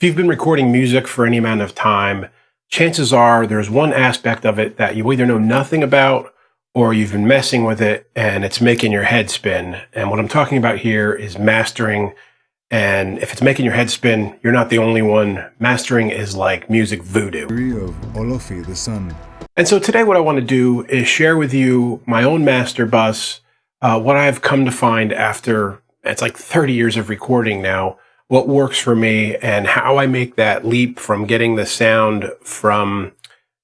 you've been recording music for any amount of time, chances are there's one aspect of it that you either know nothing about or you've been messing with it and it's making your head spin. And what I'm talking about here is mastering. And if it's making your head spin, you're not the only one. Mastering is like music voodoo. Of Olofi, the sun. And so today what I want to do is share with you my own master bus, what I've come to find after, it's like 30 years of recording now, what works for me and how I make that leap from getting the sound from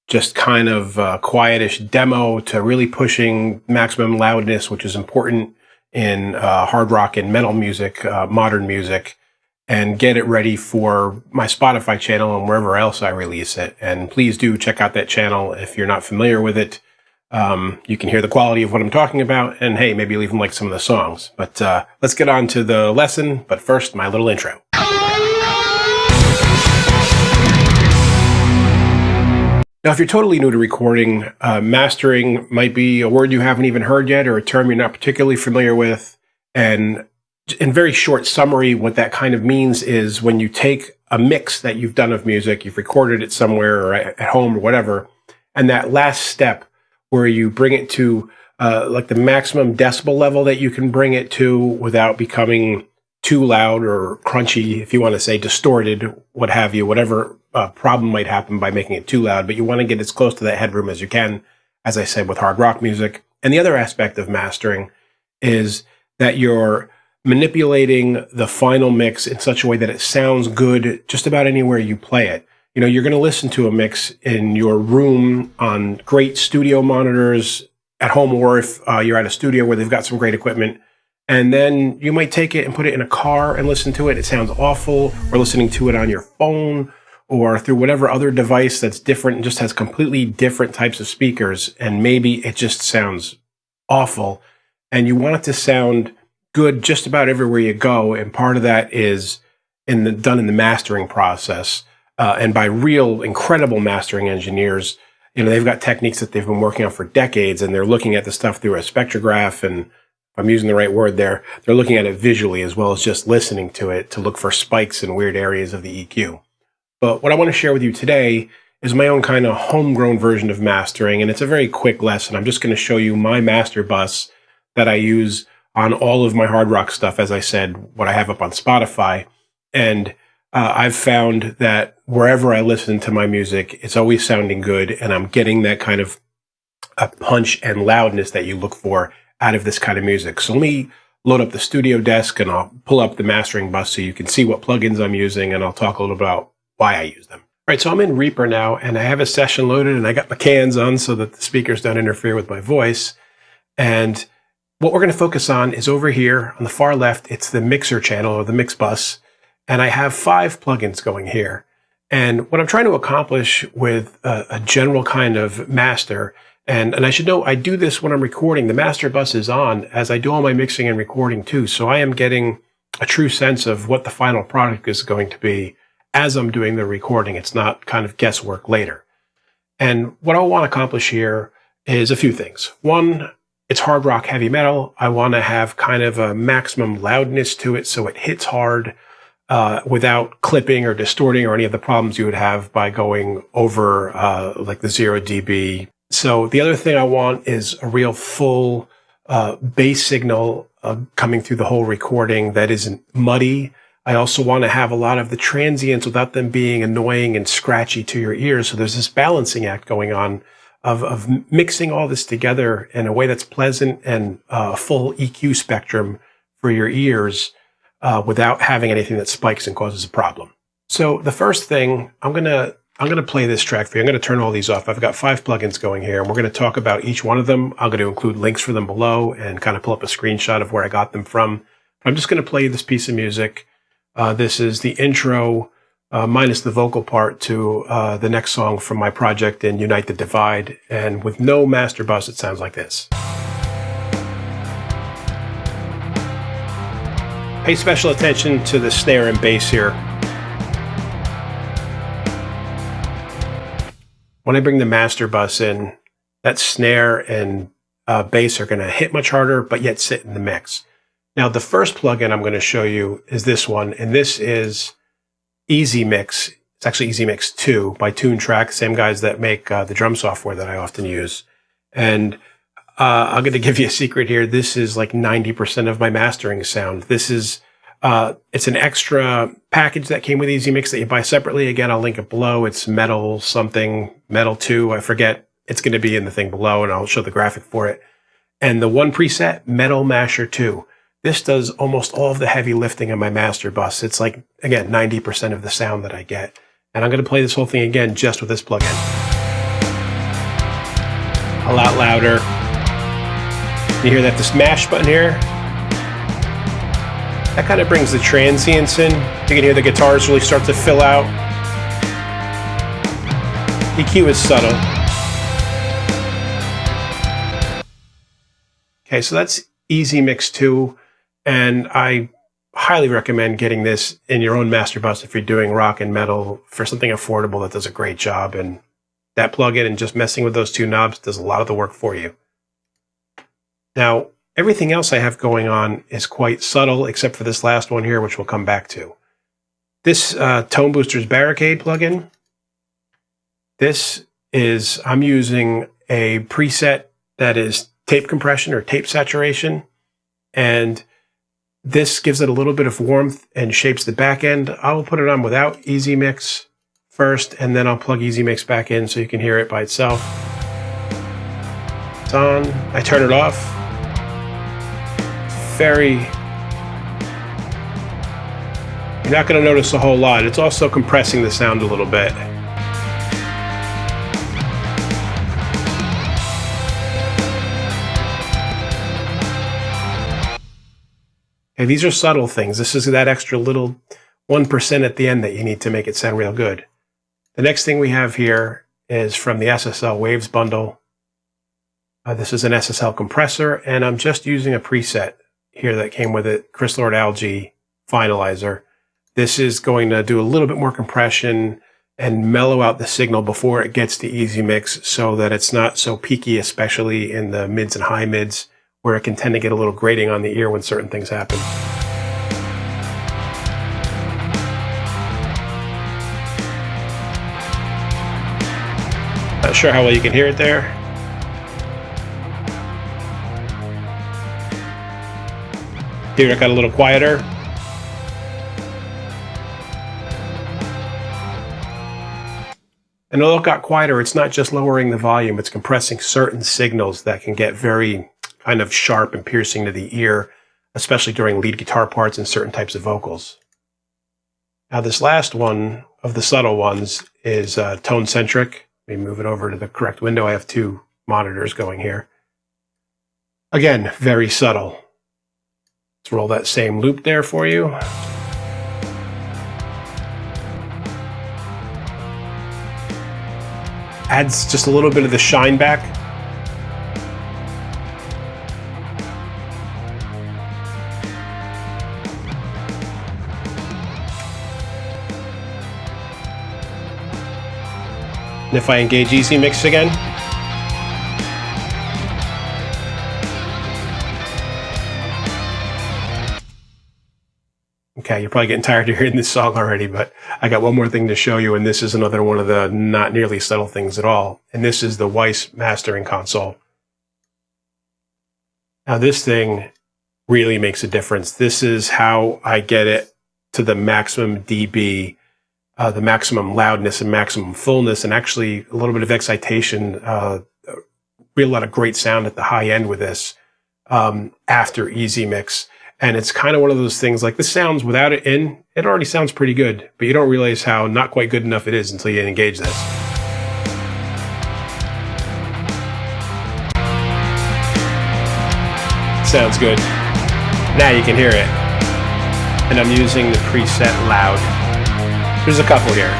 just kind of quietish demo to really pushing maximum loudness, which is important in hard rock and metal music, modern music, and get it ready for my Spotify channel and wherever else I release it. And please do check out that channel if you're not familiar with it. You can hear the quality of what I'm talking about, and hey, maybe you'll even like some of the songs. But let's get on to the lesson. But first, my little intro. Now, if you're totally new to recording, mastering might be a word you haven't even heard yet or a term you're not particularly familiar with. And in very short summary, what that kind of means is when you take a mix that you've done of music, you've recorded it somewhere or at home or whatever, and that last step where you bring it to like the maximum decibel level that you can bring it to without becoming too loud or crunchy, if you want to say distorted, what have you, whatever problem might happen by making it too loud, but you want to get as close to that headroom as you can, as I said, with hard rock music. And the other aspect of mastering is that you're manipulating the final mix in such a way that it sounds good just about anywhere you play it. You know, you're going to listen to a mix in your room on great studio monitors at home, or if you're at a studio where they've got some great equipment, and then you might take it and put it in a car and listen to it. It sounds awful, or listening to it on your phone or through whatever other device that's different and just has completely different types of speakers, and maybe it just sounds awful, and you want it to sound good just about everywhere you go, and part of that is done in the mastering process. And by real incredible mastering engineers. You know, they've got techniques that they've been working on for decades, and they're looking at the stuff through a spectrograph, and if I'm using the right word there, they're looking at it visually as well as just listening to it to look for spikes in weird areas of the EQ. But what I want to share with you today is my own kind of homegrown version of mastering, and it's a very quick lesson. I'm just going to show you my master bus that I use on all of my hard rock stuff, as I said, what I have up on Spotify. And I've found that wherever I listen to my music, it's always sounding good, and I'm getting that kind of a punch and loudness that you look for out of this kind of music. So let me load up the studio desk, and I'll pull up the mastering bus so you can see what plugins I'm using, and I'll talk a little about why I use them. All right, so I'm in Reaper now, and I have a session loaded, and I got my cans on so that the speakers don't interfere with my voice. And what we're going to focus on is over here on the far left. It's the mixer channel, or the mix bus. And I have 5 plugins going here. And what I'm trying to accomplish with a general kind of master, and I should know I do this when I'm recording. The master bus is on as I do all my mixing and recording too. So I am getting a true sense of what the final product is going to be as I'm doing the recording. It's not kind of guesswork later. And what I want to accomplish here is a few things. One, it's hard rock heavy metal. I want to have kind of a maximum loudness to it so it hits hard. Without clipping or distorting or any of the problems you would have by going over like the 0 dB. So the other thing I want is a real full bass signal coming through the whole recording that isn't muddy. I also want to have a lot of the transients without them being annoying and scratchy to your ears. So there's this balancing act going on of mixing all this together in a way that's pleasant and a full EQ spectrum for your ears. Without having anything that spikes and causes a problem. So the first thing, I'm gonna play this track for you. I'm gonna turn all these off. I've got 5 plugins going here, and we're gonna talk about each one of them. I'm gonna include links for them below and kind of pull up a screenshot of where I got them from. I'm just gonna play this piece of music. This is the intro, minus the vocal part to the next song from my project in Unite the Divide. And with no master bus, it sounds like this. Pay special attention to the snare and bass here. When I bring the master bus in, that snare and bass are going to hit much harder, but yet sit in the mix. Now, the first plugin I'm going to show you is this one, and this is Easy Mix. It's actually Easy Mix 2 by Tune Track, same guys that make the drum software that I often use. And I'm going to give you a secret here. This is like 90% of my mastering sound. This is, it's an extra package that came with Easy Mix that you buy separately. Again, I'll link it below. It's Metal something, Metal 2. I forget. It's going to be in the thing below, and I'll show the graphic for it. And the one preset, Metal Masher 2. This does almost all of the heavy lifting on my master bus. It's like, again, 90% of the sound that I get. And I'm going to play this whole thing again just with this plugin. A lot louder. You hear that, the smash button here? That kind of brings the transients in. You can hear the guitars really start to fill out. EQ is subtle. Okay, so that's Easy Mix 2, and I highly recommend getting this in your own master bus if you're doing rock and metal for something affordable that does a great job. And that plugin and just messing with those two knobs does a lot of the work for you. Now, everything else I have going on is quite subtle, except for this last one here, which we'll come back to. This Tone Boosters Barricade plugin, this is, I'm using a preset that is tape compression or tape saturation, and this gives it a little bit of warmth and shapes the back end. I will put it on without Easy Mix first, and then I'll plug Easy Mix back in so you can hear it by itself. It's on. I turn it off. Very... You're not going to notice a whole lot. It's also compressing the sound a little bit. Okay, these are subtle things. This is that extra little 1% at the end that you need to make it sound real good. The next thing we have here is from the SSL Waves bundle. This is an SSL compressor, and I'm just using a preset here that came with it, Chris Lord Algae Finalizer. This is going to do a little bit more compression and mellow out the signal before it gets to Easy Mix so that it's not so peaky, especially in the mids and high mids, where it can tend to get a little grating on the ear when certain things happen. Not sure how well you can hear it there. Here it got a little quieter. And although it got quieter, it's not just lowering the volume, it's compressing certain signals that can get very kind of sharp and piercing to the ear, especially during lead guitar parts and certain types of vocals. Now this last one of the subtle ones is tone-centric. Let me move it over to the correct window. I have two monitors going here. Again, very subtle. Let's roll that same loop there for you. Adds just a little bit of the shine back. And if I engage Easy Mix again, okay, you're probably getting tired of hearing this song already, but I got one more thing to show you, and this is another one of the not nearly subtle things at all. And this is the Weiss mastering console. Now this thing really makes a difference. This is how I get it to the maximum dB, the maximum loudness and maximum fullness, and actually a little bit of excitation, real lot of great sound at the high end with this after Easy Mix. And it's kind of one of those things, like this sounds without it in, it already sounds pretty good, but you don't realize how not quite good enough it is until you engage this. Sounds good. Now you can hear it. And I'm using the preset Loud. There's a couple here.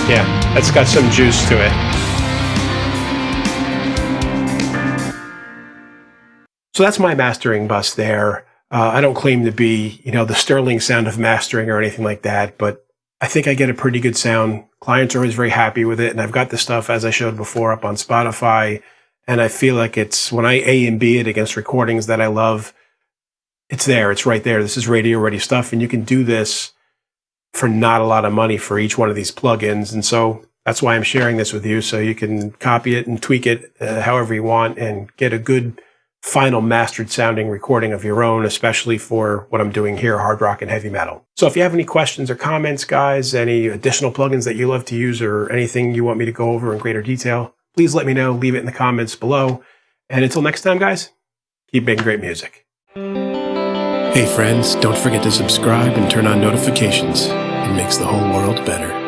Yeah, that's got some juice to it. So that's my mastering bus there. I don't claim to be, the sterling sound of mastering or anything like that, but I think I get a pretty good sound. Clients are always very happy with it. And I've got the stuff, as I showed before, up on Spotify. And I feel like it's, when I A and B it against recordings that I love, it's there. It's right there. This is radio ready stuff. And you can do this for not a lot of money for each one of these plugins. And so that's why I'm sharing this with you. So you can copy it and tweak it however you want and get a good final mastered sounding recording of your own, especially for what I'm doing here, hard rock and heavy metal. So if you have any questions or comments, guys, any additional plugins that you love to use or anything you want me to go over in greater detail, please let me know. Leave it in the comments below. And until next time, guys, keep making great music. Hey friends, don't forget to subscribe and turn on notifications. It makes the whole world better.